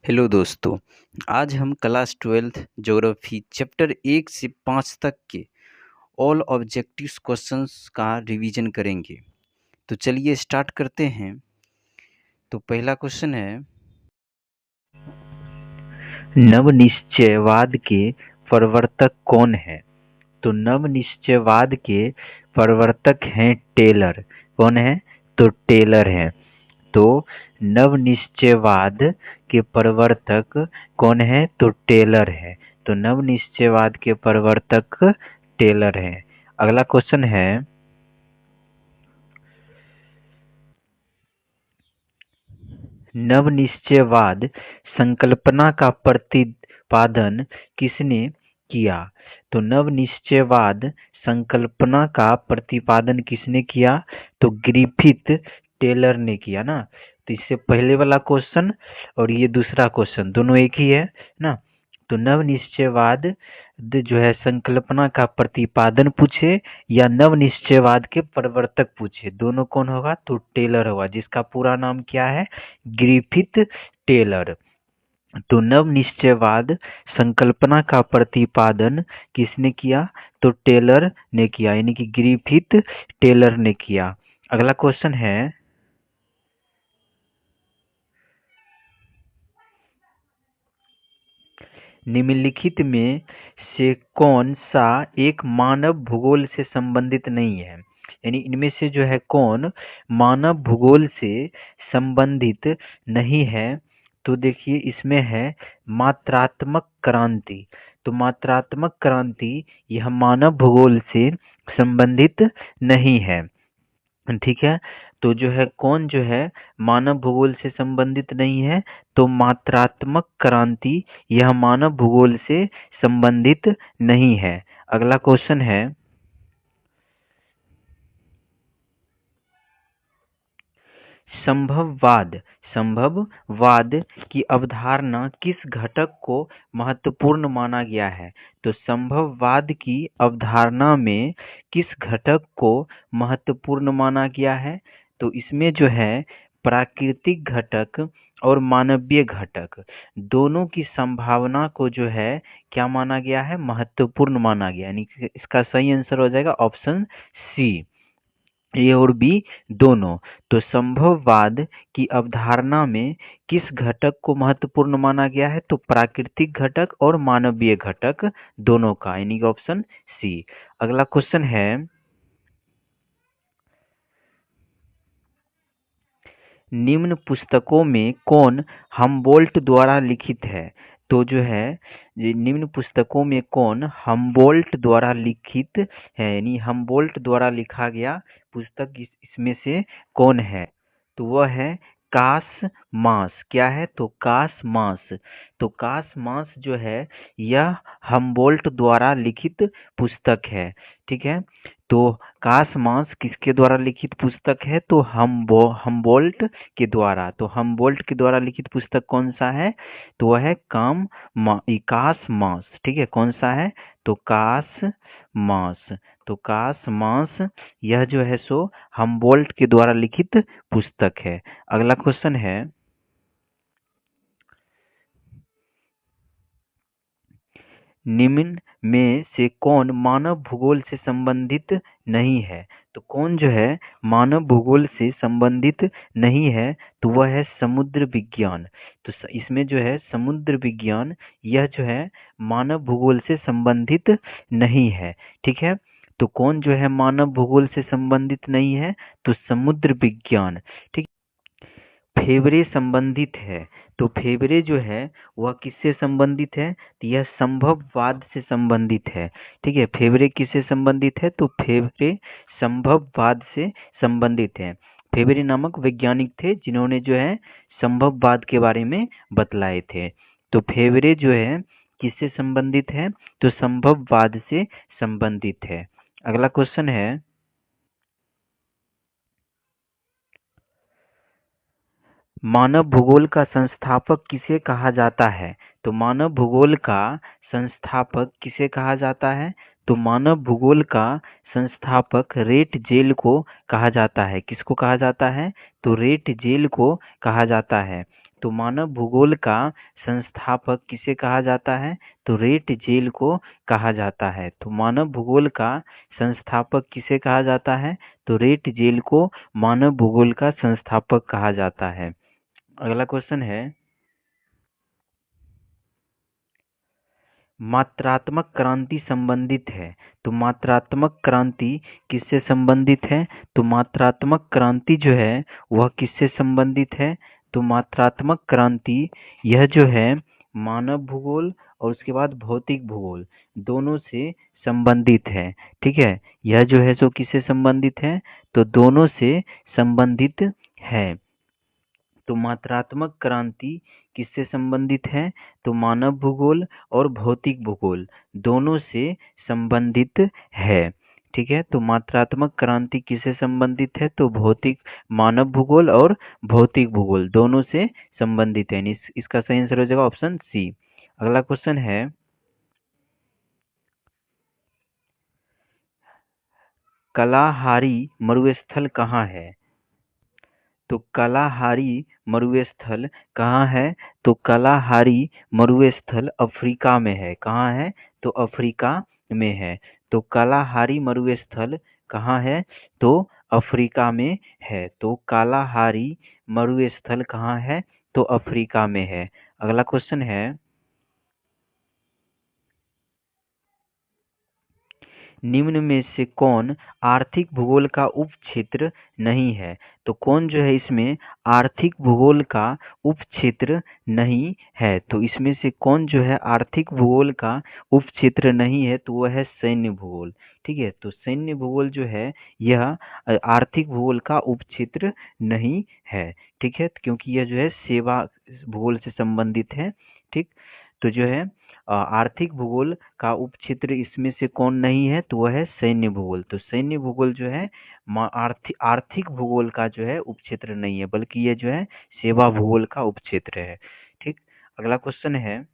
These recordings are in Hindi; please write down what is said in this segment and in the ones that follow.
हेलो दोस्तों। आज हम क्लास 12th ज्योग्राफी चैप्टर 1 से 5 तक के ऑल ऑब्जेक्टिव्स क्वेश्चंस का रिवीजन करेंगे। तो चलिए स्टार्ट करते हैं। तो पहला क्वेश्चन है, नवनिश्चयवाद के प्रवर्तक कौन है? तो नवनिश्चयवाद के प्रवर्तक हैं टेलर। कौन है? तो टेलर है। तो नवनिश्चयवाद के प्रवर्तक कौन है? तो टेलर है। तो नवनिश्चयवाद के प्रवर्तक टेलर है। अगला क्वेश्चन है, नवनिश्चयवाद संकल्पना का प्रतिपादन किसने किया? तो नवनिश्चयवाद संकल्पना का प्रतिपादन किसने किया? तो ग्रिफिथ टेलर ने किया ना। तो इससे पहले वाला क्वेश्चन और ये दूसरा क्वेश्चन दोनों एक ही है ना। तो नवनिश्चयवाद जो है संकल्पना का प्रतिपादन पूछे या नवनिश्चयवाद के प्रवर्तक पूछे, दोनों कौन होगा? तो टेलर होगा, जिसका पूरा नाम क्या है? Griffith Taylor. तो नवनिश्चयवाद संकल्पना का प्रतिपादन किसने किया? तो टेलर ने किया, यानी कि ग्रिफिथ टेलर ने किया। अगला क्वेश्चन है, निम्नलिखित में से कौन सा एक मानव भूगोल से संबंधित नहीं है? यानी इनमें से जो है कौन मानव भूगोल से संबंधित नहीं है? तो देखिए इसमें है मात्रात्मक क्रांति। तो मात्रात्मक क्रांति यह मानव भूगोल से संबंधित नहीं है। ठीक है। तो जो है कौन जो है मानव भूगोल से संबंधित नहीं है? तो मात्रात्मक क्रांति यह मानव भूगोल से संबंधित नहीं है। अगला क्वेश्चन है, संभववाद संभववाद की अवधारणा किस घटक को महत्वपूर्ण माना गया है? तो संभववाद की अवधारणा में किस घटक को महत्वपूर्ण माना गया है? तो इसमें जो है प्राकृतिक घटक और मानवीय घटक दोनों की संभावना को जो है क्या माना गया है? महत्वपूर्ण माना गया। यानी कि इसका सही आंसर हो जाएगा ऑप्शन सी, ए और बी दोनों। तो संभववाद की अवधारणा में किस घटक को महत्वपूर्ण माना गया है? तो प्राकृतिक घटक और मानवीय घटक दोनों का, यानी कि ऑप्शन सी। अगला क्वेश्चन है, निम्न पुस्तकों में कौन हम्बोल्ट द्वारा लिखित है? तो जो है ये निम्न पुस्तकों में कौन हम्बोल्ट द्वारा लिखित है, यानी हम्बोल्ट द्वारा लिखा गया पुस्तक इसमें से कौन है? तो वह है कास मास। क्या है? तो कास मास। तो कास मास जो है यह हम्बोल्ट द्वारा लिखित पुस्तक है। ठीक है। तो कास मास किसके द्वारा लिखित पुस्तक है? तो हम्बोल्ट के द्वारा। तो हम्बोल्ट के द्वारा लिखित पुस्तक कौन सा है? तो वह है कास मास। ठीक है, कौन सा है? तो कास मास। तो कास मास यह जो है सो हम्बोल्ट के द्वारा लिखित पुस्तक है। अगला क्वेश्चन है, निम्न में से कौन मानव भूगोल से संबंधित नहीं है? तो कौन जो है मानव भूगोल से संबंधित नहीं है? तो वह है समुद्र विज्ञान। तो इसमें जो है समुद्र विज्ञान यह जो है मानव भूगोल से संबंधित नहीं है। ठीक है। तो कौन जो है मानव भूगोल से संबंधित नहीं है? तो समुद्र विज्ञान। ठीक। फेवरे संबंधित है। तो फेवरे जो है वह किससे संबंधित है? तो यह संभववाद से संबंधित है। ठीक है, फेवरे किससे संबंधित है? तो फेवरे संभववाद से संबंधित है। फेवरे नामक वैज्ञानिक थे जिन्होंने जो है संभववाद के बारे में बतलाए थे। तो फेवरे जो है किससे संबंधित है? तो संभववाद से संबंधित है। अगला क्वेश्चन है, मानव भूगोल का संस्थापक किसे कहा जाता है? तो मानव भूगोल का संस्थापक किसे कहा जाता है? तो मानव भूगोल का संस्थापक रेट जेल को कहा जाता है। किसको कहा जाता है? तो रेट जेल को कहा जाता है। तो मानव भूगोल का संस्थापक किसे कहा जाता है? तो रेट जेल को कहा जाता है। तो मानव भूगोल का संस्थापक किसे कहा जाता है? तो रेट जेल को मानव भूगोल का संस्थापक कहा जाता है। अगला क्वेश्चन है, मात्रात्मक क्रांति संबंधित है। तो मात्रात्मक क्रांति किससे संबंधित है? तो मात्रात्मक क्रांति जो है वह किससे संबंधित है? तो मात्रात्मक क्रांति यह जो है मानव भूगोल और उसके बाद भौतिक भूगोल दोनों से संबंधित है। ठीक है, यह जो है सो किससे संबंधित है? तो दोनों से संबंधित है। तो मात्रात्मक क्रांति किससे संबंधित है? तो मानव भूगोल और भौतिक भूगोल दोनों से संबंधित है। ठीक है, तो मात्रात्मक क्रांति किससे संबंधित है? तो भौतिक मानव भूगोल और भौतिक भूगोल दोनों से संबंधित है। इसका सही आंसर हो जाएगा ऑप्शन सी। अगला क्वेश्चन है, कलाहारी मरुस्थल कहाँ है? तो कलाहारी मरुस्थल कहाँ है? तो कलाहारी मरुस्थल अफ्रीका में है। कहाँ है? तो अफ्रीका में है। तो कलाहारी मरुस्थल कहाँ है? तो अफ्रीका में है। तो कलाहारी मरुस्थल कहाँ है? तो अफ्रीका में है। अगला क्वेश्चन है, निम्न में से कौन आर्थिक भूगोल का उपक्षेत्र नहीं है? तो कौन जो है इसमें आर्थिक भूगोल का उपक्षेत्र नहीं है? तो इसमें से कौन जो है आर्थिक भूगोल का उपक्षेत्र नहीं है? तो वह है सैन्य भूगोल। ठीक है, तो सैन्य भूगोल जो है यह आर्थिक भूगोल का उपक्षेत्र नहीं है। ठीक है, क्योंकि यह जो है सेवा भूगोल से संबंधित है। ठीक, तो जो है आर्थिक भूगोल का उपक्षेत्र इसमें से कौन नहीं है? तो वह है सैन्य भूगोल। तो सैन्य भूगोल जो है आर्थिक भूगोल का जो है उपक्षेत्र नहीं है, बल्कि ये जो है सेवा भूगोल का उपक्षेत्र है। ठीक, अगला क्वेश्चन है,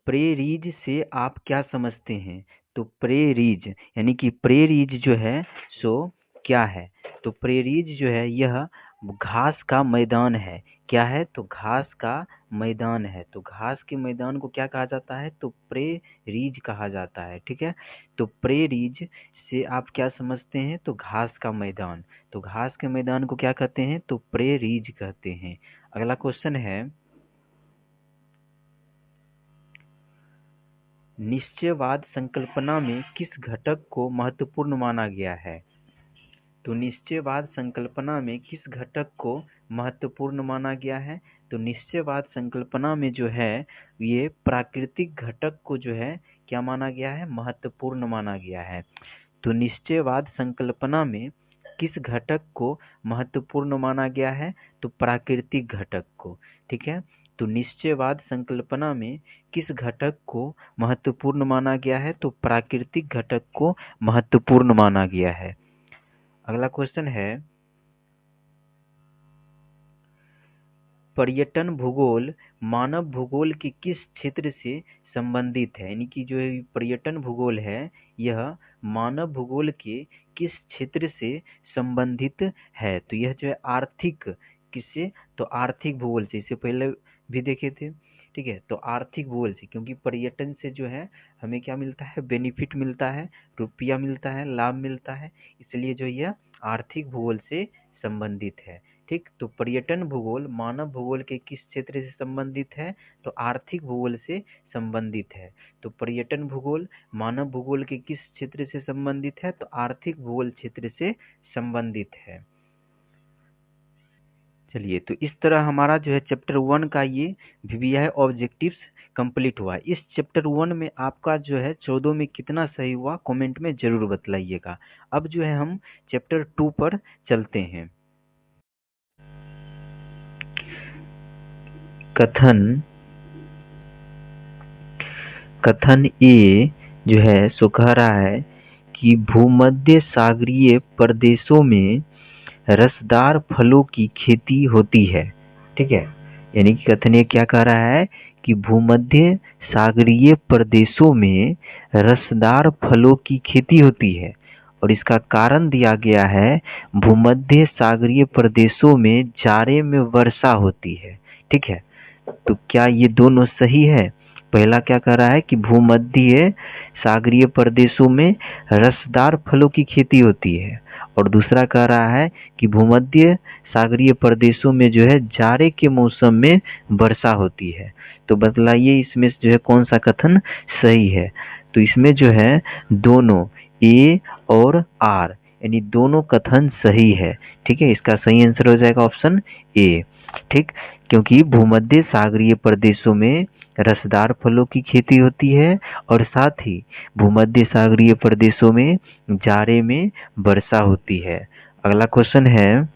प्रे-रीज से आप क्या समझते हैं? तो प्रे-रीज यानी कि प्रे-रीज जो है सो क्या है? तो प्रे-रीज जो है यह घास का मैदान है। क्या है? तो घास का मैदान है। तो घास के मैदान को क्या कहा जाता है? तो प्रे-रीज कहा जाता है। ठीक है, तो प्रे-रीज से आप क्या समझते हैं? तो घास का मैदान। तो घास के मैदान को क्या कहते हैं? तो प्रे-रीज कहते हैं। अगला क्वेश्चन है, निश्चयवाद संकल्पना में किस घटक को महत्वपूर्ण माना गया है? तो निश्चयवाद संकल्पना में किस घटक को महत्वपूर्ण माना गया है? तो निश्चयवाद संकल्पना में जो है ये प्राकृतिक घटक को जो है क्या माना गया है? महत्वपूर्ण माना गया है। तो निश्चयवाद संकल्पना में किस घटक को महत्वपूर्ण माना गया है? तो प्राकृतिक घटक को। ठीक है, तो निश्चयवाद संकल्पना में किस घटक को महत्वपूर्ण माना गया है? तो प्राकृतिक घटक को महत्वपूर्ण माना गया है। अगला क्वेश्चन है, पर्यटन भूगोल मानव भूगोल के किस क्षेत्र से संबंधित है? यानी कि जो पर्यटन भूगोल है यह मानव भूगोल के किस क्षेत्र से संबंधित है? तो यह जो है आर्थिक किससे? तो आर्थिक भूगोल से। इससे पहले भी देखे थे। ठीक है, तो आर्थिक भूगोल से, क्योंकि पर्यटन से जो है हमें क्या मिलता है? बेनिफिट मिलता है, रुपया मिलता है, लाभ मिलता है, इसलिए जो यह आर्थिक भूगोल से संबंधित है। ठीक, तो पर्यटन भूगोल मानव भूगोल के किस क्षेत्र से संबंधित है? तो आर्थिक भूगोल से संबंधित है। तो पर्यटन भूगोल मानव भूगोल के किस क्षेत्र से संबंधित है? तो आर्थिक भूगोल क्षेत्र से संबंधित है। चलिए, तो इस तरह हमारा जो है चैप्टर 1 का ये VVI ऑब्जेक्टिव्स कंप्लीट हुआ। इस चैप्टर 1 में आपका जो है 14 में कितना सही हुआ कमेंट में जरूर बतलाइएगा। अब जो है हम चैप्टर 2 पर चलते हैं। कथन ए जो है सो कह रहा है कि भूमध्य सागरीय प्रदेशों में रसदार फलों की खेती होती है। ठीक है, यानी कि कथन ए क्या कह रहा है कि भूमध्य सागरीय प्रदेशों में रसदार फलों की खेती होती है। और इसका कारण दिया गया है भूमध्य सागरीय प्रदेशों में जाड़े में वर्षा होती है। ठीक है, तो क्या ये दोनों सही है? पहला क्या कह रहा है कि भूमध्य सागरीय प्रदेशों में रसदार फलों की खेती होती है, और दूसरा कह रहा है कि भूमध्य सागरीय प्रदेशों में जो है जाड़े के मौसम में वर्षा होती है। तो बतलाइए इसमें जो है कौन सा कथन सही है? तो इसमें जो है दोनों ए और आर यानी दोनों कथन सही है। ठीक है, इसका सही आंसर हो जाएगा ऑप्शन ए। ठीक, क्योंकि भूमध्य सागरीय प्रदेशों में रसदार फलों की खेती होती है और साथ ही भूमध्य सागरीय प्रदेशों में जाड़े में वर्षा होती है। अगला क्वेश्चन है,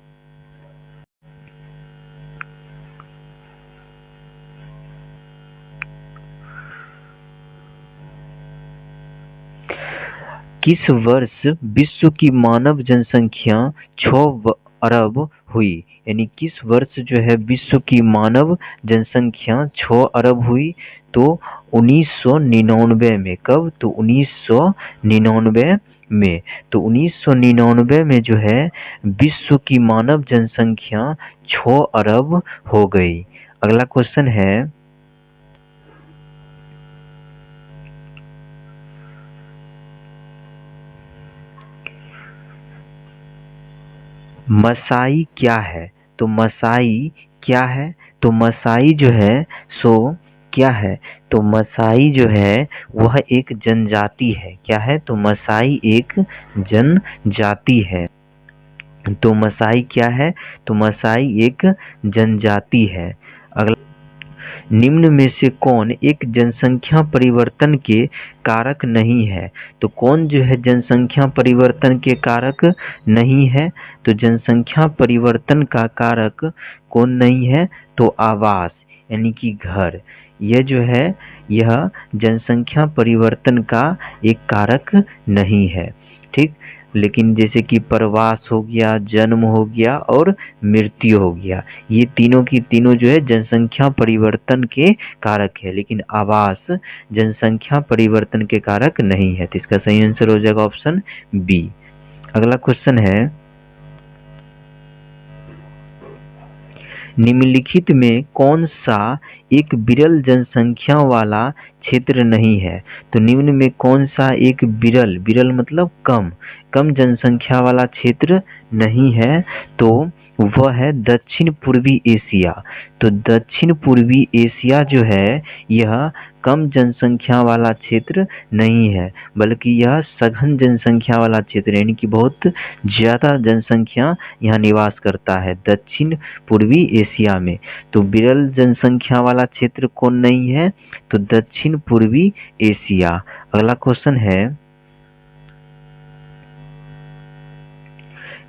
किस वर्ष विश्व की मानव जनसंख्या 6 अरब हुई? यानी किस वर्ष जो है विश्व की मानव जनसंख्या 6 अरब हुई? तो 1999 में। कब? तो 1999 में। तो 1999 में जो है विश्व की मानव जनसंख्या 6 अरब हो गई। अगला क्वेश्चन है, मसाई क्या है? तो मसाई क्या है? तो मसाई जो है सो क्या है? तो मसाई जो है वह एक जनजाति है। क्या है? तो मसाई एक जनजाति है। तो मसाई क्या है? तो मसाई एक जनजाति है। अगला, निम्न में से कौन एक जनसंख्या परिवर्तन के कारक नहीं है? तो कौन जो है जनसंख्या परिवर्तन के कारक नहीं है? तो जनसंख्या परिवर्तन का कारक कौन नहीं है? तो आवास यानी कि घर। यह जो है यह जनसंख्या परिवर्तन का एक कारक नहीं है। ठीक, लेकिन जैसे कि प्रवास हो गया, जन्म हो गया और मृत्यु हो गया, ये तीनों की तीनों जो है जनसंख्या परिवर्तन के कारक है, लेकिन आवास जनसंख्या परिवर्तन के कारक नहीं है। तो इसका सही आंसर हो जाएगा ऑप्शन बी। अगला क्वेश्चन है, निम्नलिखित में कौन सा एक विरल जनसंख्या वाला क्षेत्र नहीं है? तो निम्न में कौन सा एक विरल, विरल मतलब कम जनसंख्या वाला क्षेत्र नहीं है? तो वह है दक्षिण पूर्वी एशिया। तो दक्षिण पूर्वी एशिया जो है यह कम जनसंख्या वाला क्षेत्र नहीं है, बल्कि यह सघन जनसंख्या वाला क्षेत्र यानी कि बहुत ज्यादा जनसंख्या यहाँ निवास करता है दक्षिण पूर्वी एशिया में। तो विरल जनसंख्या वाला क्षेत्र कौन नहीं है? तो दक्षिण पूर्वी एशिया। अगला क्वेश्चन है,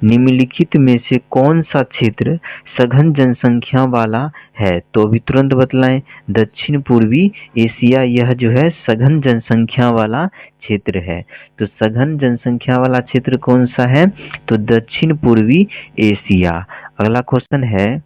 निम्नलिखित में से कौन सा क्षेत्र सघन जनसंख्या वाला है? तो अभी तुरंत बतलाएं। दक्षिण पूर्वी एशिया यह जो है सघन जनसंख्या वाला क्षेत्र है। तो सघन जनसंख्या वाला क्षेत्र कौन सा है? तो दक्षिण पूर्वी एशिया। अगला क्वेश्चन है,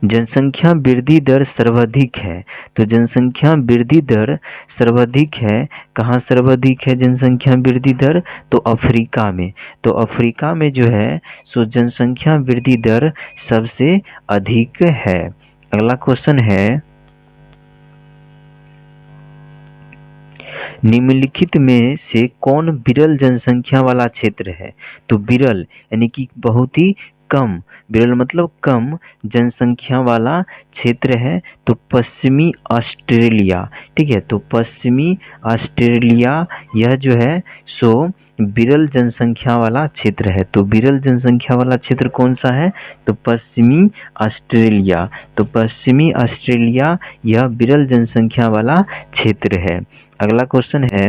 जनसंख्या वृद्धि दर सर्वाधिक है। तो जनसंख्या वृद्धि दर सर्वाधिक है, कहाँ सर्वाधिक है जनसंख्या वृद्धि दर? तो अफ्रीका में। तो अफ्रीका में जो है सो जनसंख्या वृद्धि दर सबसे अधिक है। अगला क्वेश्चन है, निम्नलिखित में से कौन विरल जनसंख्या वाला क्षेत्र है? तो विरल यानी कि बहुत ही कम, विरल मतलब कम जनसंख्या वाला क्षेत्र है तो पश्चिमी ऑस्ट्रेलिया। ठीक है, तो पश्चिमी ऑस्ट्रेलिया यह जो है सो विरल जनसंख्या वाला क्षेत्र है। तो विरल जनसंख्या वाला क्षेत्र कौन सा है? तो पश्चिमी ऑस्ट्रेलिया। तो पश्चिमी ऑस्ट्रेलिया यह विरल जनसंख्या वाला क्षेत्र है। अगला क्वेश्चन है,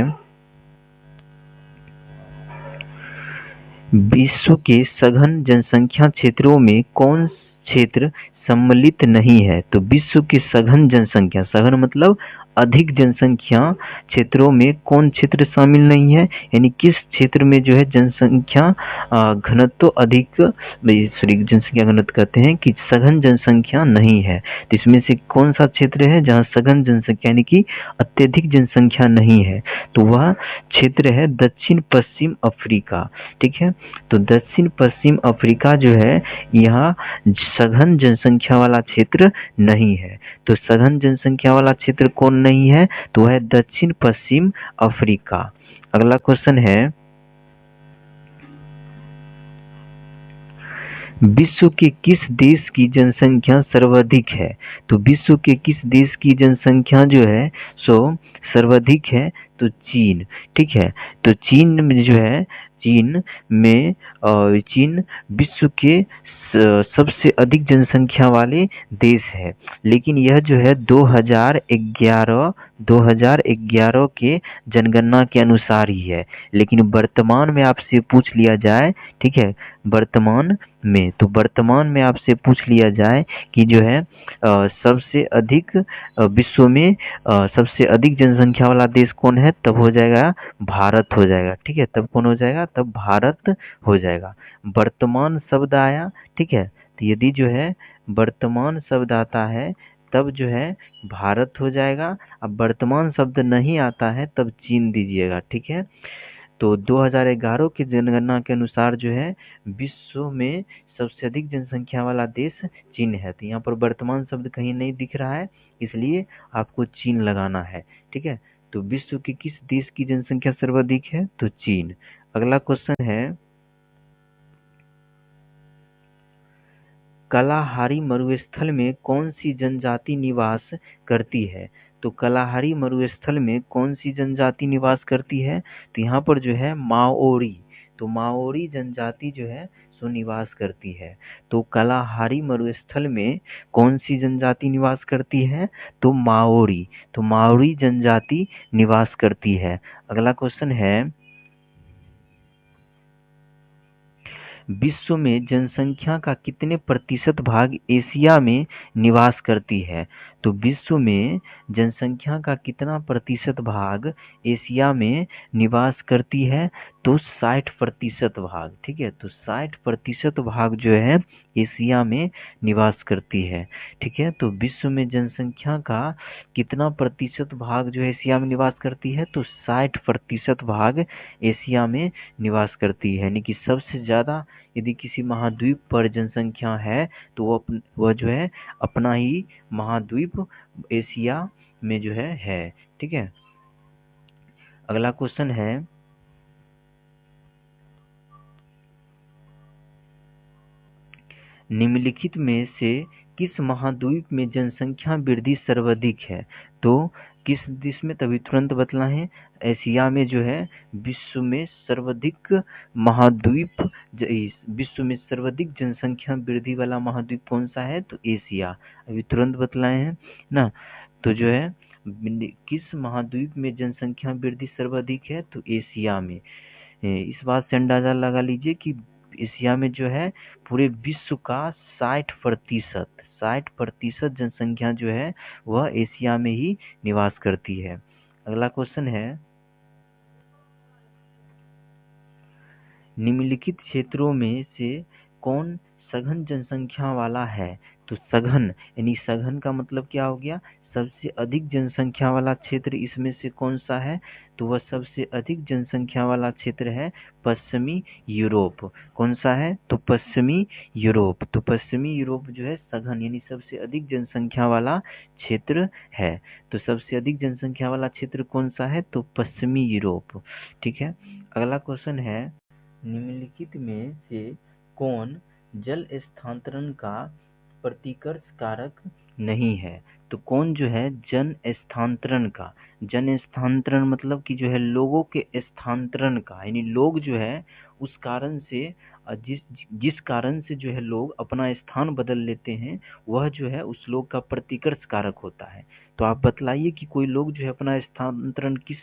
विश्व के सघन जनसंख्या क्षेत्रों में कौन क्षेत्र सम्मिलित नहीं है? तो विश्व की सघन जनसंख्या, सघन मतलब अधिक जनसंख्या क्षेत्रों में कौन क्षेत्र शामिल नहीं है, यानी किस क्षेत्र में जो है जनसंख्या घनत्व अधिक, सॉरी जनसंख्या घनत्व कहते हैं कि सघन जनसंख्या नहीं है। तो इसमें से कौन सा क्षेत्र है जहाँ सघन जनसंख्या यानी कि अत्यधिक जनसंख्या नहीं है, तो वह क्षेत्र है दक्षिण पश्चिम अफ्रीका। ठीक है, तो दक्षिण पश्चिम अफ्रीका जो है यहाँ सघन जनसंख्या वाला क्षेत्र नहीं है। तो सघन जनसंख्या वाला क्षेत्र कौन नहीं है, तो वह है दक्षिण पश्चिम अफ्रीका। अगला क्वेश्चन है, विश्व के किस देश की जनसंख्या सर्वाधिक है? तो विश्व के किस देश की जनसंख्या जो है सो सर्वाधिक है, तो चीन। ठीक है, तो चीन में जो है चीन विश्व के सबसे अधिक जनसंख्या वाले देश है। लेकिन यह जो है 2011 के जनगणना के अनुसार ही है। लेकिन वर्तमान में आपसे पूछ लिया जाए, ठीक है, वर्तमान में आपसे पूछ लिया जाए कि जो है सबसे अधिक विश्व में सबसे अधिक जनसंख्या वाला देश कौन है, तब हो जाएगा भारत हो जाएगा। ठीक है, तब कौन हो जाएगा, तब भारत हो जाएगा। वर्तमान शब्द आया, ठीक है, तो यदि जो है वर्तमान शब्द आता है तब जो है भारत हो जाएगा। अब वर्तमान शब्द नहीं आता है तब चीन दीजिएगा। ठीक है, तो 2011 की जनगणना के अनुसार जो है विश्व में सबसे अधिक जनसंख्या वाला देश चीन है। तो यहाँ पर वर्तमान शब्द कहीं नहीं दिख रहा है, इसलिए आपको चीन लगाना है। ठीक है, तो विश्व के किस देश की जनसंख्या सर्वाधिक है, तो चीन। अगला क्वेश्चन है, कालाहारी मरुस्थल में कौन सी जनजाति निवास करती है? तो कालाहारी मरुस्थल में कौन सी जनजाति निवास करती है, तो यहाँ पर जो है माओरी, तो माओरी जनजाति जो है सो निवास करती है। तो कालाहारी मरुस्थल में कौन सी जनजाति निवास करती है, तो माओरी, तो माओरी जनजाति निवास करती है। अगला क्वेश्चन है, विश्व में जनसंख्या का कितने प्रतिशत भाग एशिया में निवास करती है? तो विश्व में जनसंख्या का कितना प्रतिशत भाग एशिया में निवास करती है, तो 60% भाग। ठीक है, तो 60% भाग जो है एशिया में निवास करती है। ठीक है, तो विश्व में जनसंख्या का कितना प्रतिशत भाग जो है एशिया में निवास करती है, तो 60% भाग एशिया में निवास करती है। यानी कि सबसे ज्यादा यदि किसी महाद्वीप पर जनसंख्या है तो वह जो है अपना ही महाद्वीप एशिया में जो है। ठीक है, अगला क्वेश्चन है, निम्नलिखित में से किस महाद्वीप में जनसंख्या वृद्धि सर्वाधिक है? तो किस देश में, तभी तुरंत बतला है, एशिया में जो है विश्व में सर्वाधिक महाद्वीप, विश्व में सर्वाधिक जनसंख्या वृद्धि वाला महाद्वीप कौन सा है, तो एशिया। अभी तुरंत बतलाए हैं ना, तो जो है किस महाद्वीप में जनसंख्या वृद्धि सर्वाधिक है, तो एशिया में। इस बात से अंदाजा लगा लीजिए कि एशिया में जो है पूरे विश्व का 60% जनसंख्या जो है वह एशिया में ही निवास करती है। अगला क्वेश्चन है, निम्नलिखित क्षेत्रों में से कौन सघन जनसंख्या वाला है? तो सघन यानी सघन का मतलब क्या हो गया, सबसे अधिक जनसंख्या वाला क्षेत्र इसमें से कौन सा है, तो वह सबसे अधिक जनसंख्या वाला क्षेत्र है पश्चिमी यूरोप। कौन सा है, तो पश्चिमी यूरोप। तो पश्चिमी यूरोप जो है सघन यानी सबसे अधिक जनसंख्या वाला क्षेत्र है। तो सबसे अधिक जनसंख्या वाला क्षेत्र कौन सा है, तो पश्चिमी यूरोप। ठीक है, अगला क्वेश्चन है, निम्नलिखित में से कौन जल स्थानांतरण का प्रतिकर्ष कारक नहीं है? तो कौन जो है जन स्थानांतरण मतलब कि जो है लोगों के स्थानांतरण का, यानी लोग जो है उस कारण से जिस जिस कारण से जो है लोग अपना स्थान बदल लेते हैं वह जो है उस लोग का प्रतिकर्ष कारक होता है। तो आप बतलाइए कि कोई लोग जो है अपना स्थानांतरण किस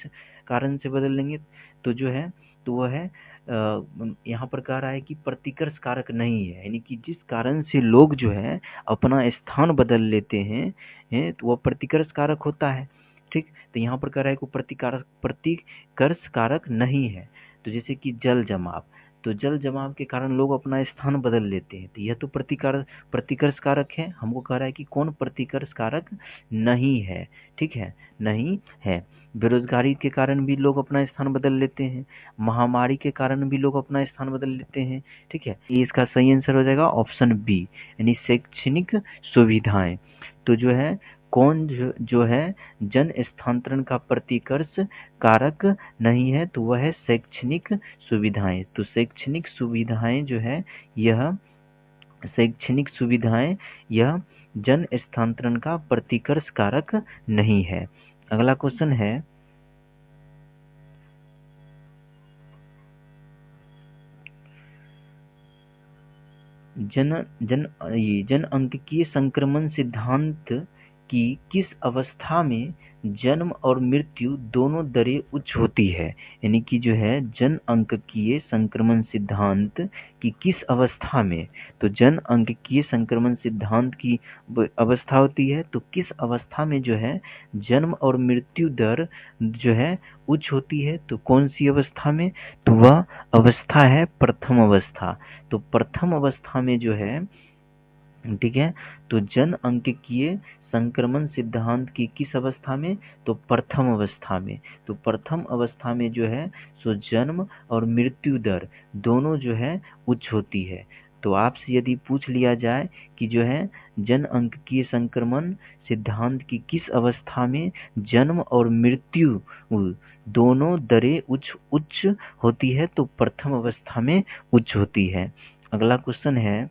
कारण से बदल लेंगे, तो जो है तो वह है यहाँ पर कह रहा है कि प्रतिकर्ष कारक नहीं है, यानी कि जिस कारण से लोग जो है अपना स्थान बदल लेते हैं तो वह प्रतिकर्ष कारक होता है। ठीक। तो यहाँ पर कह रहा है कि प्रतिकर्ष कारक नहीं है। तो जैसे कि जल जमाव, तो जल जमाव के कारण लोग अपना स्थान बदल लेते हैं, तो यह तो प्रतिकर्ष कारक है। हमको कह रहा है कि कौन प्रतिकर्ष कारक नहीं है, ठीक है, नहीं है। बेरोजगारी के कारण भी लोग अपना स्थान बदल लेते हैं, महामारी के कारण भी लोग अपना स्थान बदल लेते हैं, ठीक है। ये इसका सही आंसर हो जाएगा ऑप्शन बी, यानी शैक्षणिक सुविधाएं। तो जो है कौन जो है जन स्थानांतरण का प्रतिकर्ष कारक नहीं है, तो वह है शैक्षणिक सुविधाएं। तो शैक्षणिक सुविधाएं जो है यह शैक्षणिक सुविधाएं यह जन स्थानांतरण का प्रतिकर्ष कारक नहीं है। अगला क्वेश्चन है जन अंकीय संक्रमण सिद्धांत की किस अवस्था में जन्म और मृत्यु दोनों दरें उच्च होती है। यानी कि जो है जन अंकीय संक्रमण सिद्धांत की किस अवस्था में, तो जन अंकीय संक्रमण सिद्धांत की अवस्था होती है, तो किस अवस्था में जो है जन्म और मृत्यु दर जो है उच्च होती है, तो कौन सी अवस्था में, तो वह अवस्था है प्रथम अवस्था। तो प्रथम अवस्था में जो है, ठीक है, तो जन अंकीय संक्रमण सिद्धांत की किस अवस्था में, तो प्रथम अवस्था में। तो प्रथम अवस्था में जो है सो जन्म और मृत्यु दर दोनों जो है उच्च होती है। तो आपसे यदि पूछ लिया जाए कि जो है जन अंकीय संक्रमण सिद्धांत की किस अवस्था में जन्म और मृत्यु दोनों दरें उच्च होती है, तो प्रथम अवस्था में उच्च होती है। अगला क्वेश्चन है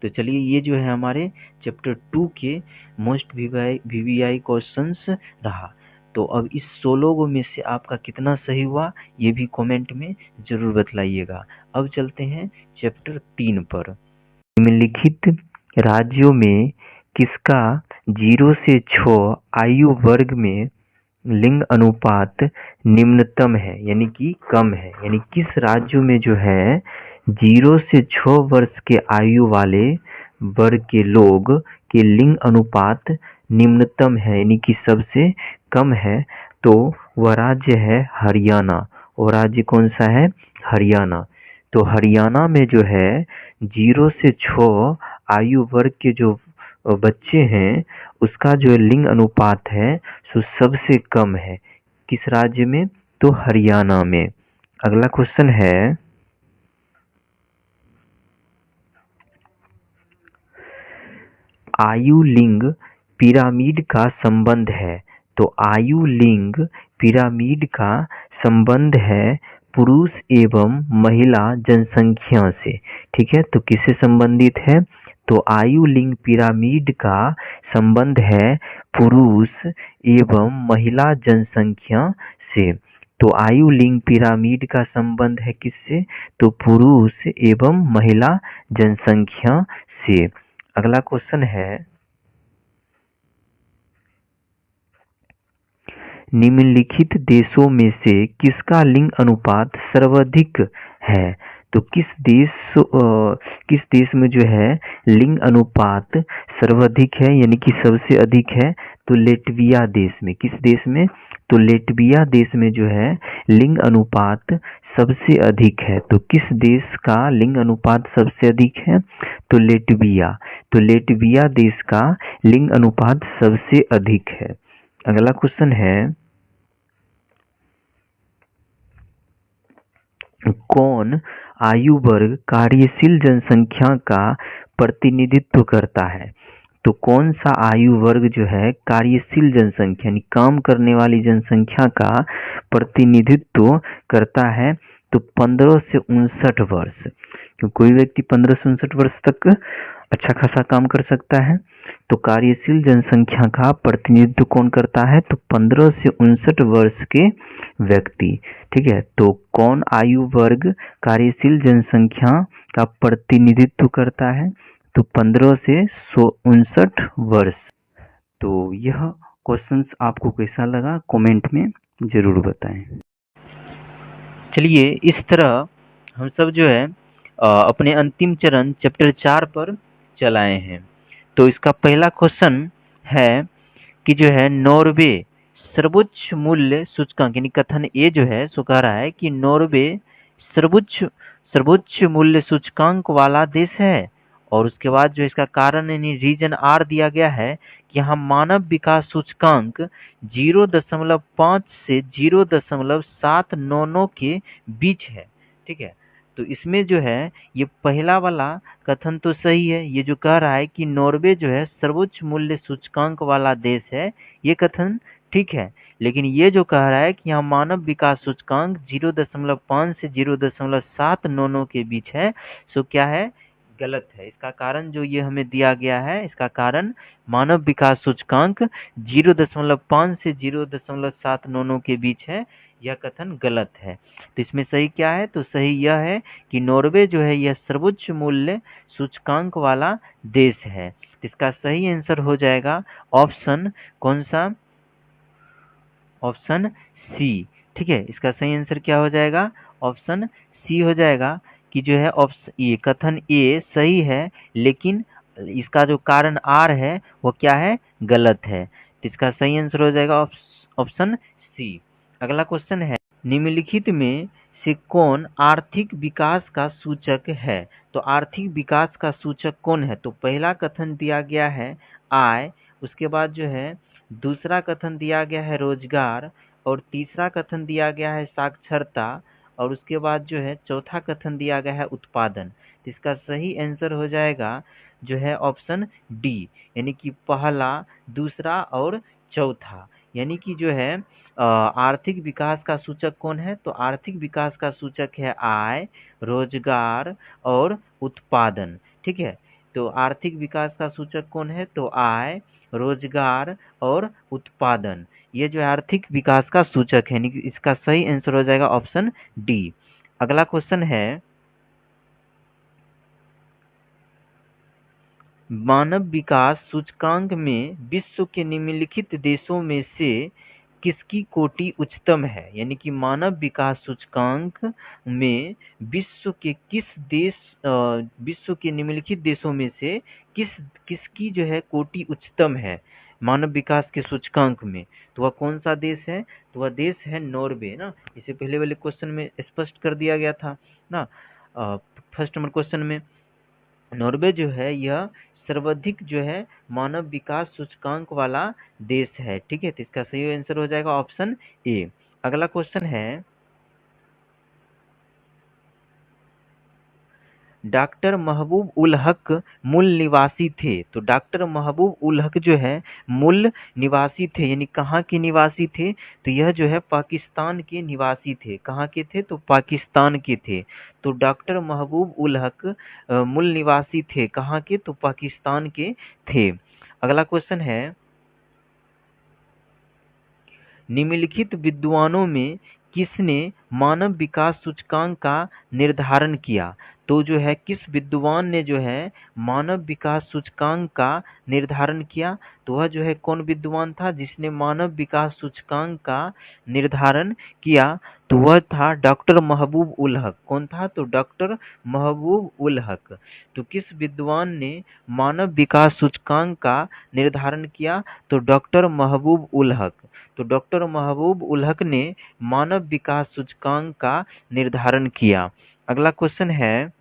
तो चलिए ये जो है हमारे चैप्टर 2 के मोस्ट वीवीआई क्वेश्चंस रहा। तो अब इस 16 में से आपका कितना सही हुआ ये भी कमेंट में जरूर बतलाइएगा। अब चलते हैं चैप्टर 3 पर। निम्नलिखित राज्यों में किसका 0 से 6 आयु वर्ग में लिंग अनुपात निम्नतम है, यानी कि कम है। यानी किस राज्य में जो है 0 से 6 वर्ष के आयु वाले वर्ग के लोग के लिंग अनुपात निम्नतम है, यानी कि सबसे कम है, तो वह राज्य है हरियाणा। और राज्य कौन सा है, हरियाणा। तो हरियाणा में जो है 0 से 6 आयु वर्ग के जो बच्चे हैं उसका जो लिंग अनुपात है सो सबसे कम है। किस राज्य में, तो हरियाणा में। अगला क्वेश्चन है आयु लिंग पिरामिड का संबंध है। तो आयु लिंग पिरामिड का संबंध है पुरुष एवं महिला जनसंख्या से, ठीक है। तो किससे संबंधित है, तो आयु लिंग पिरामिड का संबंध है पुरुष एवं महिला जनसंख्या से। तो आयु लिंग पिरामिड का संबंध है किससे, तो पुरुष एवं महिला जनसंख्या से। अगला क्वेश्चन है निम्नलिखित देशों में से किसका लिंग अनुपात सर्वाधिक है। तो किस देश में जो है लिंग अनुपात सर्वाधिक है, यानी कि सबसे अधिक है, तो लेटविया देश में। किस देश में, तो लेटविया देश में जो है लिंग अनुपात सबसे अधिक है। तो किस देश का लिंग अनुपात सबसे अधिक है, तो लेटविया। तो लेटविया देश का लिंग अनुपात सबसे अधिक है। अगला क्वेश्चन है कौन आयु वर्ग कार्यशील जनसंख्या का प्रतिनिधित्व करता है। तो कौन सा आयु वर्ग जो है कार्यशील जनसंख्या यानी काम करने वाली जनसंख्या का प्रतिनिधित्व करता है, तो 15 से 59 वर्ष। तो कोई व्यक्ति 15 से 59 वर्ष तक अच्छा खासा काम कर सकता है। तो कार्यशील जनसंख्या का प्रतिनिधित्व कौन करता है, तो 15 से 59 वर्ष के व्यक्ति, ठीक है। तो कौन आयु वर्ग कार्यशील जनसंख्या का प्रतिनिधित्व करता है, तो 15 से 59 वर्ष। तो यह क्वेश्चंस आपको कैसा लगा कमेंट में जरूर बताएं। चलिए इस तरह हम सब जो है अपने अंतिम चरण चैप्टर 4 पर चलाए हैं। तो इसका पहला क्वेश्चन है कि जो है नॉर्वे सर्वोच्च मूल्य सूचकांक, यानी कथन ए जो है सो कह रहा है कि नॉर्वे सर्वोच्च सर्वोच्च मूल्य सूचकांक वाला देश है। और उसके बाद जो इसका कारण यानी रीजन आर दिया गया है कि यहाँ मानव विकास सूचकांक 0.5 से 0.799 के बीच है। ठीक है, तो इसमें जो है ये पहला वाला कथन तो सही है, ये जो कह रहा है कि नॉर्वे जो है सर्वोच्च मूल्य सूचकांक वाला देश है, ये कथन ठीक है। लेकिन ये जो कह रहा है कि यहाँ मानव विकास सूचकांक 0.5 से 0.799 के बीच है, सो क्या है, गलत है। इसका कारण जो ये हमें दिया गया है, इसका कारण मानव विकास सूचकांक 0.5 से 0.799 के बीच है, यह कथन गलत है। तो इसमें सही क्या है, तो सही यह है कि नॉर्वे जो है यह सर्वोच्च मूल्य सूचकांक वाला देश है। इसका सही आंसर हो जाएगा ऑप्शन कौन सा, ऑप्शन सी। ठीक है, इसका सही आंसर क्या हो जाएगा, ऑप्शन सी हो जाएगा कि जो है ऑप्शन ए, कथन ए सही है, लेकिन इसका जो कारण आर है वो क्या है, गलत है। तो इसका सही आंसर हो जाएगा ऑप्शन सी। अगला क्वेश्चन है, निम्नलिखित में से कौन आर्थिक विकास का सूचक है। तो आर्थिक विकास का सूचक कौन है, तो पहला कथन दिया गया है आय, उसके बाद जो है दूसरा कथन दिया गया है रोजगार, और तीसरा कथन दिया गया है साक्षरता, और उसके बाद जो है चौथा कथन दिया गया है उत्पादन। तो इसका सही आंसर हो जाएगा जो है ऑप्शन डी, यानी कि पहला, दूसरा और चौथा। यानी कि जो है आर्थिक विकास का सूचक कौन है, तो आर्थिक विकास का सूचक है आय, रोजगार और उत्पादन। ठीक है, तो आर्थिक विकास का सूचक कौन है, तो आय, रोजगार और उत्पादन, ये जो आर्थिक विकास का सूचक है। यानी कि इसका सही आंसर हो जाएगा ऑप्शन डी। अगला क्वेश्चन है, मानव विकास सूचकांक में विश्व के निम्नलिखित देशों में से किसकी कोटि उच्चतम है। यानी कि मानव विकास सूचकांक में विश्व के किस देश विश्व के निम्नलिखित देशों में से किसकी जो है कोटि उच्चतम है मानव विकास के सूचकांक में, तो वह कौन सा देश है, तो वह देश है नॉर्वे ना। इसे पहले वाले क्वेश्चन में स्पष्ट कर दिया गया था ना, फर्स्ट नंबर क्वेश्चन में नॉर्वे जो है यह सर्वाधिक जो है मानव विकास सूचकांक वाला देश है। ठीक है, तो इसका सही आंसर हो जाएगा ऑप्शन ए। अगला क्वेश्चन है, डॉक्टर महबूब उल हक मूल निवासी थे। तो डॉक्टर महबूब उल हक जो है मूल निवासी थे, यानी कहाँ के निवासी थे, तो यह जो है पाकिस्तान के निवासी थे। कहाँ के थे, तो पाकिस्तान के थे। तो डॉक्टर महबूब उल हक मूल निवासी थे कहाँ के, तो पाकिस्तान के थे। अगला क्वेश्चन है, निम्नलिखित विद्वानों में किसने मानव विकास सूचकांक का निर्धारण किया। तो जो है किस विद्वान ने जो है मानव विकास सूचकांक का निर्धारण किया, तो वह जो है कौन विद्वान था जिसने मानव विकास सूचकांक का निर्धारण किया, तो वह था डॉक्टर महबूब उल हक। कौन था, तो डॉक्टर महबूब उल हक। तो किस विद्वान ने मानव विकास सूचकांक का निर्धारण किया, तो डॉक्टर महबूब उल हक। तो डॉक्टर महबूब उल हक ने मानव विकास सूचकांक का निर्धारण किया। अगला क्वेश्चन है,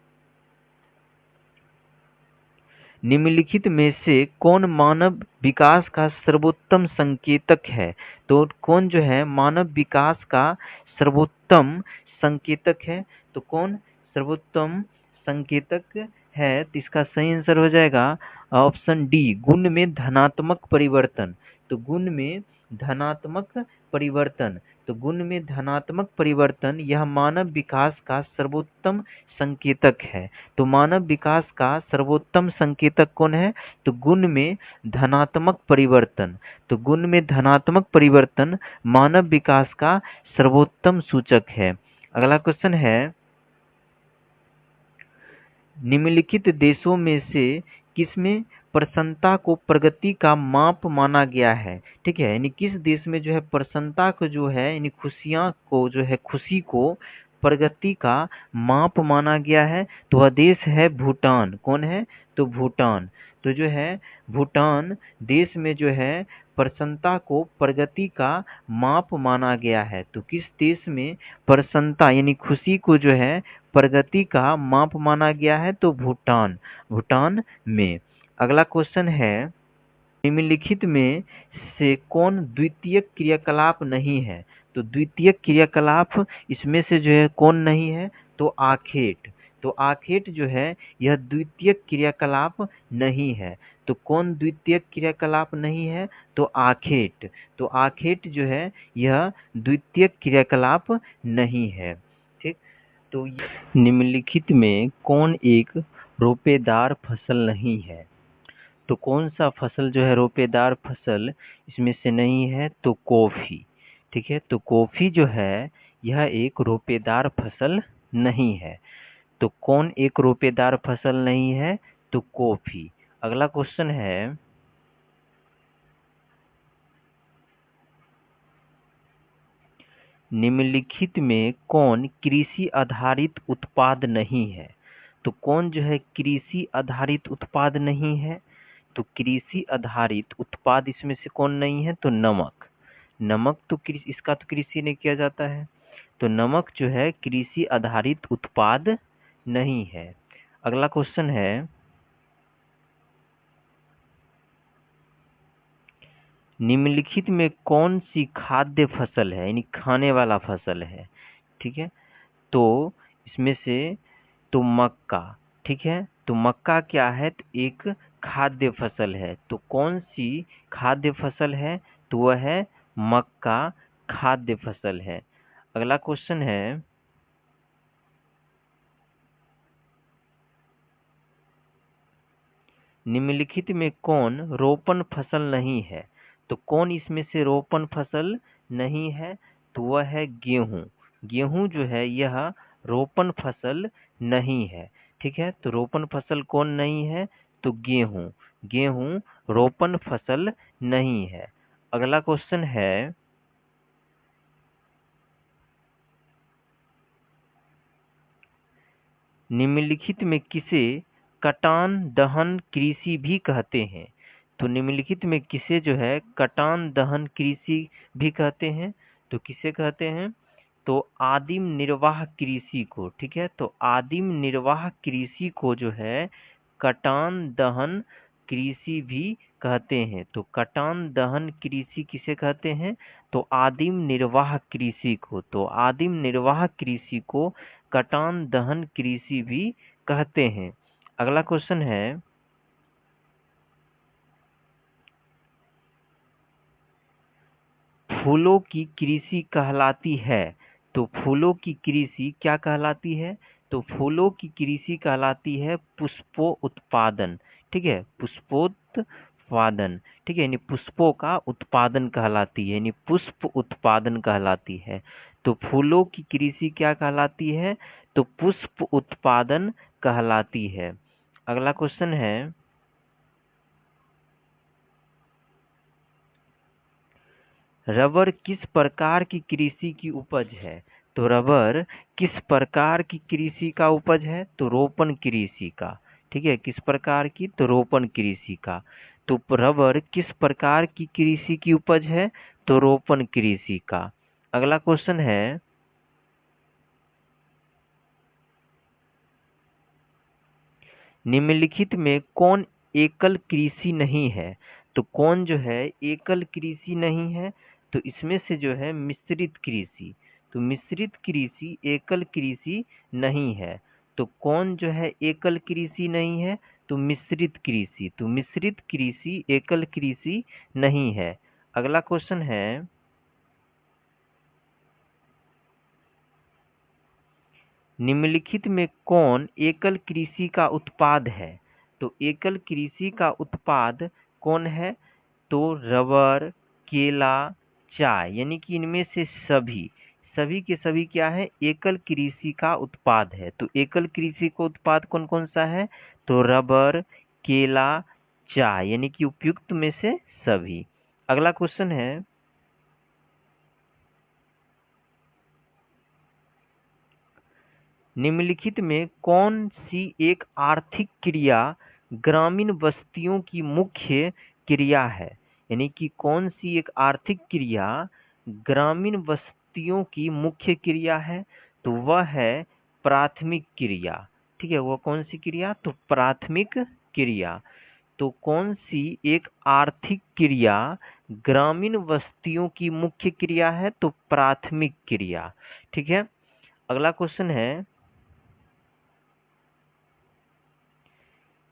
निम्नलिखित में से कौन मानव विकास का सर्वोत्तम संकेतक है। तो कौन जो है मानव विकास का सर्वोत्तम संकेतक है, तो कौन सर्वोत्तम संकेतक है, तो इसका सही आंसर हो जाएगा ऑप्शन डी, गुण में धनात्मक परिवर्तन। तो गुण में धनात्मक परिवर्तन, तो गुण में धनात्मक परिवर्तन यह मानव विकास का सर्वोत्तम संकेतक है। तो मानव विकास का सर्वोत्तम संकेतक कौन है, तो गुण में धनात्मक परिवर्तन। तो गुण में धनात्मक परिवर्तन मानव विकास का सर्वोत्तम सूचक है। अगला क्वेश्चन है, निम्नलिखित देशों में से किसमें प्रसन्नता को प्रगति का माप माना गया है। ठीक है, यानी किस देश में जो है प्रसन्नता को जो है यानी खुशियां को जो है खुशी को प्रगति का माप माना गया है तो वह देश है भूटान। कौन है? तो भूटान। तो जो है भूटान देश में जो है प्रसन्नता को प्रगति का माप माना गया है। तो किस देश में प्रसन्नता यानी खुशी को जो है प्रगति का माप माना गया है? तो भूटान, भूटान में। अगला क्वेश्चन है, निम्नलिखित में से कौन द्वितीयक क्रियाकलाप नहीं है? तो द्वितीयक क्रियाकलाप इसमें से जो है कौन नहीं है? तो आखेट। तो आखेट जो है यह द्वितीयक क्रियाकलाप नहीं है। तो कौन द्वितीयक क्रियाकलाप नहीं है? तो आखेट। तो आखेट जो है यह द्वितीयक क्रियाकलाप नहीं है। ठीक। तो निम्नलिखित में कौन एक रोपेदार फसल नहीं है? तो कौन सा फसल जो है रोपेदार फसल इसमें से नहीं है? तो कॉफी। ठीक है, तो कॉफी जो है यह एक रोपेदार फसल नहीं है। तो कौन एक रोपेदार फसल नहीं है? तो कॉफी। अगला क्वेश्चन है, निम्नलिखित में कौन कृषि आधारित उत्पाद नहीं है? तो कौन जो है कृषि आधारित उत्पाद नहीं है? तो कृषि आधारित उत्पाद इसमें से कौन नहीं है? तो नमक। नमक तो इसका तो कृषि नहीं किया जाता है, तो नमक जो है कृषि आधारित उत्पाद नहीं है। अगला क्वेश्चन है, निम्नलिखित में कौन सी खाद्य फसल है यानी खाने वाला फसल है? ठीक है, तो इसमें से तो मक्का। ठीक है, तो मक्का क्या है? तो एक खाद्य फसल है। तो कौन सी खाद्य फसल है? तो वह है मक्का, खाद्य फसल है। अगला क्वेश्चन है, निम्नलिखित में कौन रोपण फसल नहीं है? तो कौन इसमें से रोपण फसल नहीं है? तो वह है गेहूं। गेहूं जो है यह रोपण फसल नहीं है। ठीक है, तो रोपण फसल कौन नहीं है? तो गेहूं। गेहूं रोपण फसल नहीं है। अगला क्वेश्चन है, निम्नलिखित में किसे कटान दहन कृषि भी कहते हैं? तो निम्नलिखित में किसे जो है कटान दहन कृषि भी कहते हैं? तो किसे कहते हैं? तो आदिम निर्वाह कृषि को। ठीक है, तो आदिम निर्वाह कृषि को जो है कटान दहन कृषि भी कहते हैं। तो कटान दहन कृषि किसे कहते हैं? तो आदिम निर्वाह कृषि को। तो आदिम निर्वाह कृषि को कटान दहन कृषि भी कहते हैं। अगला क्वेश्चन है, फूलों की कृषि कहलाती है। तो फूलों की कृषि क्या कहलाती है? तो फूलों की कृषि कहलाती है पुष्पो उत्पादन। ठीक है, पुष्पोत्पादन। ठीक है, यानी पुष्पों का उत्पादन कहलाती है, यानी पुष्प उत्पादन कहलाती है। तो फूलों की कृषि क्या कहलाती है? तो पुष्प उत्पादन कहलाती है। अगला क्वेश्चन है, रबर किस प्रकार की कृषि की उपज है? तो रबर किस प्रकार की कृषि का उपज है? तो रोपण कृषि का। ठीक है, किस प्रकार की? तो रोपण कृषि का। तो रबर किस प्रकार की कृषि की उपज है? तो रोपण कृषि का। अगला क्वेश्चन है, निम्नलिखित में कौन एकल कृषि नहीं है? तो कौन जो है एकल कृषि नहीं है? तो इसमें से जो है मिश्रित कृषि। तो मिश्रित कृषि एकल कृषि नहीं है। तो कौन जो है एकल कृषि नहीं है? तो मिश्रित कृषि। तो मिश्रित कृषि एकल कृषि नहीं है। अगला क्वेश्चन है, निम्नलिखित में कौन एकल कृषि का उत्पाद है? तो एकल कृषि का उत्पाद कौन है? तो रबर, केला, चाय, यानी कि इनमें से सभी सभी के सभी क्या है? एकल कृषि का उत्पाद है। तो एकल कृषि का उत्पाद कौन कौन सा है? तो रबर, केला, चाय, यानी कि उपयुक्त में से सभी। अगला क्वेश्चन है, निम्नलिखित में कौन सी एक आर्थिक क्रिया ग्रामीण बस्तियों की मुख्य क्रिया है? यानी कि कौन सी एक आर्थिक क्रिया ग्रामीण बस्तियों की मुख्य क्रिया है? तो वह है प्राथमिक क्रिया। ठीक है, वह कौन सी क्रिया? तो प्राथमिक क्रिया। तो कौन सी एक आर्थिक क्रिया ग्रामीण बस्तियों की मुख्य क्रिया है? तो प्राथमिक क्रिया। ठीक है, अगला क्वेश्चन है,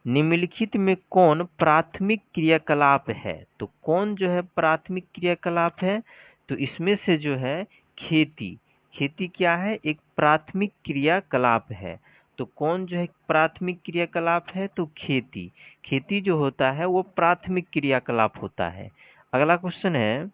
निम्नलिखित में कौन प्राथमिक क्रियाकलाप है? तो कौन जो है प्राथमिक क्रियाकलाप है? तो इसमें से जो है खेती, खेती क्या है? एक प्राथमिक क्रियाकलाप है। तो कौन जो है प्राथमिक क्रियाकलाप है? तो खेती, खेती जो होता है वो प्राथमिक क्रियाकलाप होता है। अगला क्वेश्चन है,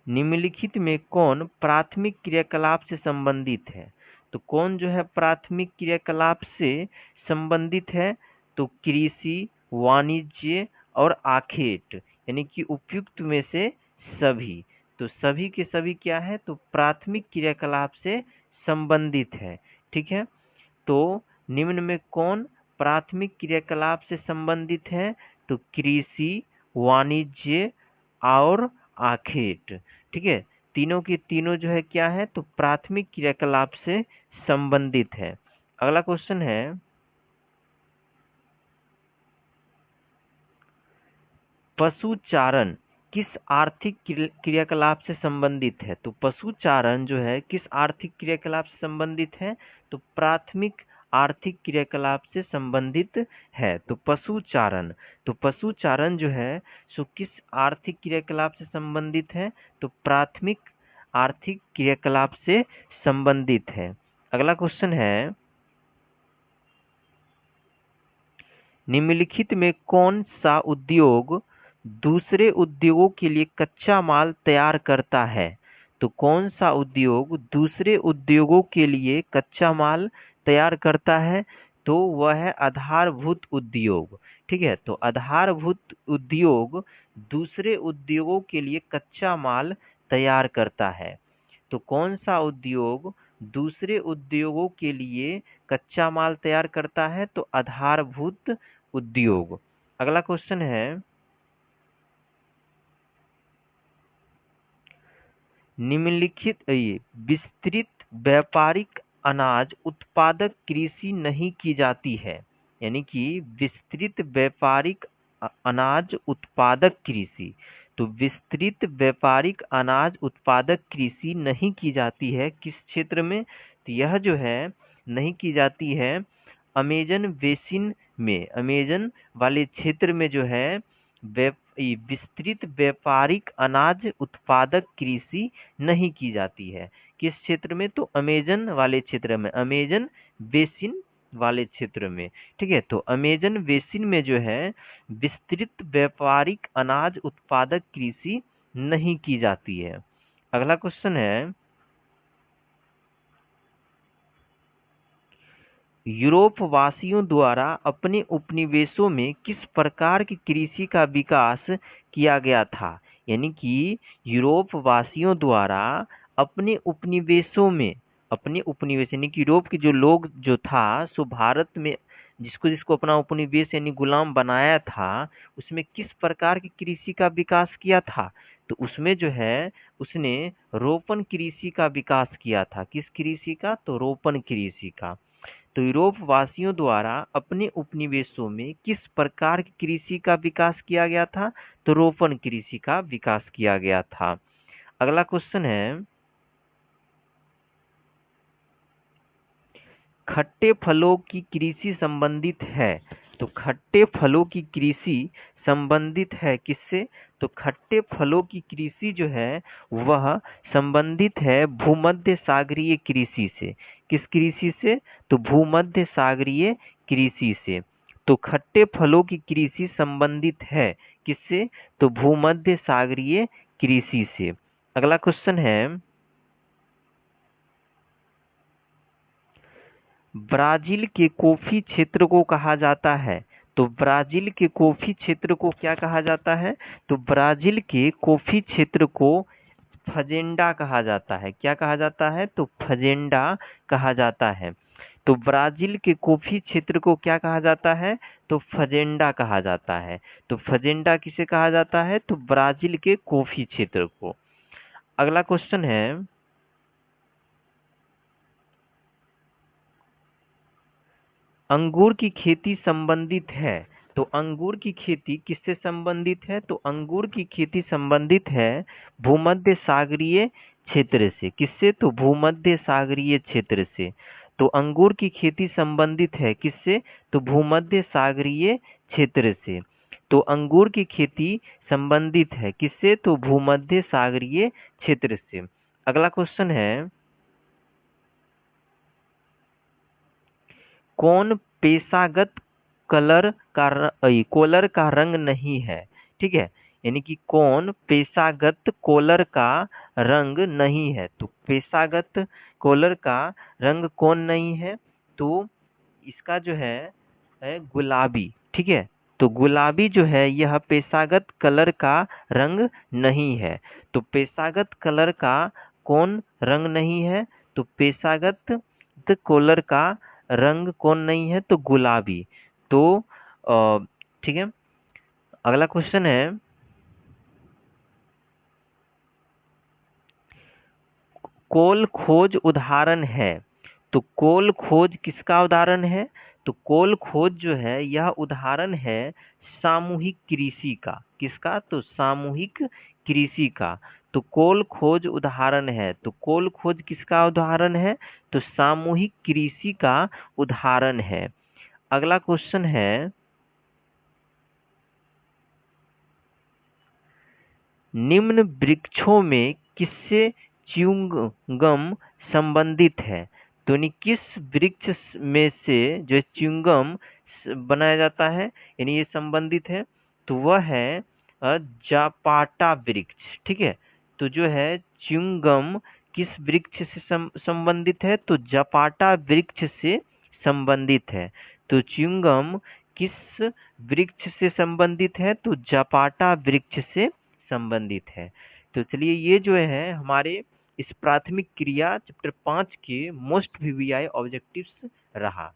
निम्नलिखित में कौन प्राथमिक क्रियाकलाप से संबंधित है? तो कौन जो है प्राथमिक क्रियाकलाप से संबंधित है? तो कृषि, वाणिज्य और आखेट, यानी कि उपयुक्त में से सभी। तो सभी के सभी क्या है? तो प्राथमिक क्रियाकलाप से संबंधित है। ठीक है, तो निम्न में कौन प्राथमिक क्रियाकलाप से संबंधित है? तो कृषि, वाणिज्य और आखेट। ठीक है, तीनों की तीनों जो है क्या है? तो प्राथमिक क्रियाकलाप से संबंधित है। अगला क्वेश्चन है, पशुचारण किस आर्थिक क्रियाकलाप से संबंधित है? तो पशुचारण जो है किस आर्थिक क्रियाकलाप से संबंधित है? तो प्राथमिक आर्थिक क्रियाकलाप से संबंधित है। तो पशुचारण, तो पशुचारण जो है सो किस आर्थिक क्रियाकलाप से संबंधित है? तो प्राथमिक आर्थिक क्रियाकलाप से संबंधित है। अगला क्वेश्चन है, निम्नलिखित में कौन सा उद्योग दूसरे उद्योगों के लिए कच्चा माल तैयार करता है? तो कौन सा उद्योग दूसरे उद्योगों के लिए कच्चा माल तैयार करता है? तो वह है आधारभूत उद्योग। ठीक है, तो आधारभूत उद्योग दूसरे उद्योगों के लिए कच्चा माल तैयार करता है। तो कौन सा उद्योग दूसरे उद्योगों के लिए कच्चा माल तैयार करता है? तो आधारभूत उद्योग। अगला क्वेश्चन है, निम्नलिखित ये विस्तृत व्यापारिक अनाज उत्पादक कृषि नहीं की जाती है। यानी कि विस्तृत व्यापारिक अनाज उत्पादक कृषि, तो विस्तृत व्यापारिक अनाज उत्पादक कृषि नहीं की जाती है किस क्षेत्र में? तो यह जो है नहीं की जाती है अमेजन बेसिन में, अमेजन वाले क्षेत्र में जो है विस्तृत व्यापारिक अनाज उत्पादक कृषि नहीं की जाती है। किस क्षेत्र में? तो अमेजन वाले क्षेत्र में, अमेजन बेसिन वाले क्षेत्र में। ठीक है, तो अमेजन बेसिन में जो है विस्तृत व्यापारिक अनाज उत्पादक कृषि नहीं की जाती है। अगला क्वेश्चन है, यूरोप वासियों द्वारा अपने उपनिवेशों में किस प्रकार की कृषि का विकास किया गया था? यानी कि यूरोप वासियों द्वारा अपने उपनिवेशों में, अपने उपनिवेश यानी कि यूरोप के जो लोग जो था सो भारत में जिसको जिसको अपना उपनिवेश यानी गुलाम बनाया था, उसमें किस प्रकार की कृषि का विकास किया था? तो उसमें जो है उसने रोपण कृषि का विकास किया था। किस कृषि का? तो रोपण कृषि का। तो यूरोप वासियों द्वारा अपने उपनिवेशों में किस प्रकार की कृषि का विकास किया गया था? तो रोपण कृषि का विकास किया गया था। अगला क्वेश्चन है, खट्टे फलों की कृषि संबंधित है। तो खट्टे फलों की कृषि संबंधित है किससे? तो खट्टे फलों की कृषि जो है वह संबंधित है भूमध्य सागरीय कृषि से। किस कृषि से? तो भूमध्य सागरीय कृषि से। तो खट्टे फलों की कृषि संबंधित है किससे? तो भूमध्य सागरीय कृषि से। अगला क्वेश्चन है, ब्राजील के कॉफी क्षेत्र को कहा जाता है। तो ब्राजील के कॉफी क्षेत्र को क्या कहा जाता है? तो ब्राजील के कॉफी क्षेत्र को फजेंडा कहा जाता है। क्या कहा जाता है? तो फजेंडा कहा जाता है। तो ब्राजील के कॉफी क्षेत्र को क्या कहा जाता है? तो फजेंडा कहा जाता है। तो फजेंडा किसे कहा जाता है? तो ब्राजील के कॉफी क्षेत्र को। अगला क्वेश्चन है, अंगूर की खेती संबंधित है। तो अंगूर की खेती किससे संबंधित है? तो अंगूर की खेती संबंधित है भूमध्य सागरीय क्षेत्र से। किससे? तो भूमध्य सागरीय क्षेत्र से। तो अंगूर की खेती संबंधित है किससे? तो भूमध्य सागरीय क्षेत्र से। तो अंगूर की खेती संबंधित है किससे? तो भूमध्य सागरीय क्षेत्र से। अगला क्वेश्चन है, कौन पेशागत कोलर का रंग नहीं है? ठीक है, यानी कि कौन पेशागत कोलर का रंग नहीं है? तो पेशागत कोलर का रंग कौन नहीं है? तो इसका जो है गुलाबी। ठीक है, तो गुलाबी जो है यह पेशागत कलर का रंग नहीं है। तो पेशागत कलर का कौन रंग नहीं है? तो पेशागत कोलर का रंग कौन नहीं है? तो गुलाबी। तो ठीक है, अगला क्वेश्चन है, कोल खोज उदाहरण है। तो कोल खोज किसका उदाहरण है? तो कोल खोज जो है यह उदाहरण है सामूहिक कृषि का। किसका? तो सामूहिक कृषि का। तो कोल खोज उदाहरण है। तो कोल खोज किसका उदाहरण है? तो सामूहिक कृषि का उदाहरण है। अगला क्वेश्चन है, निम्न वृक्षों में किससे च्युइंगम संबंधित है? तो यानी किस वृक्ष में से जो च्युइंगम बनाया जाता है, यानी ये संबंधित है? तो वह है जापाटा वृक्ष। ठीक है, तो जो है च्युइंगम किस वृक्ष से संबंधित है? तो जापाटा वृक्ष से संबंधित है। तो च्युइंगम किस वृक्ष से संबंधित है? तो जापाटा वृक्ष से संबंधित है। तो चलिए, ये जो है हमारे इस प्राथमिक क्रिया चैप्टर 5 के मोस्ट वीवीआई ऑब्जेक्टिव्स रहा।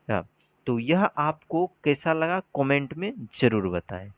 हाँ, तो यह आपको कैसा लगा कमेंट में जरूर बताएं।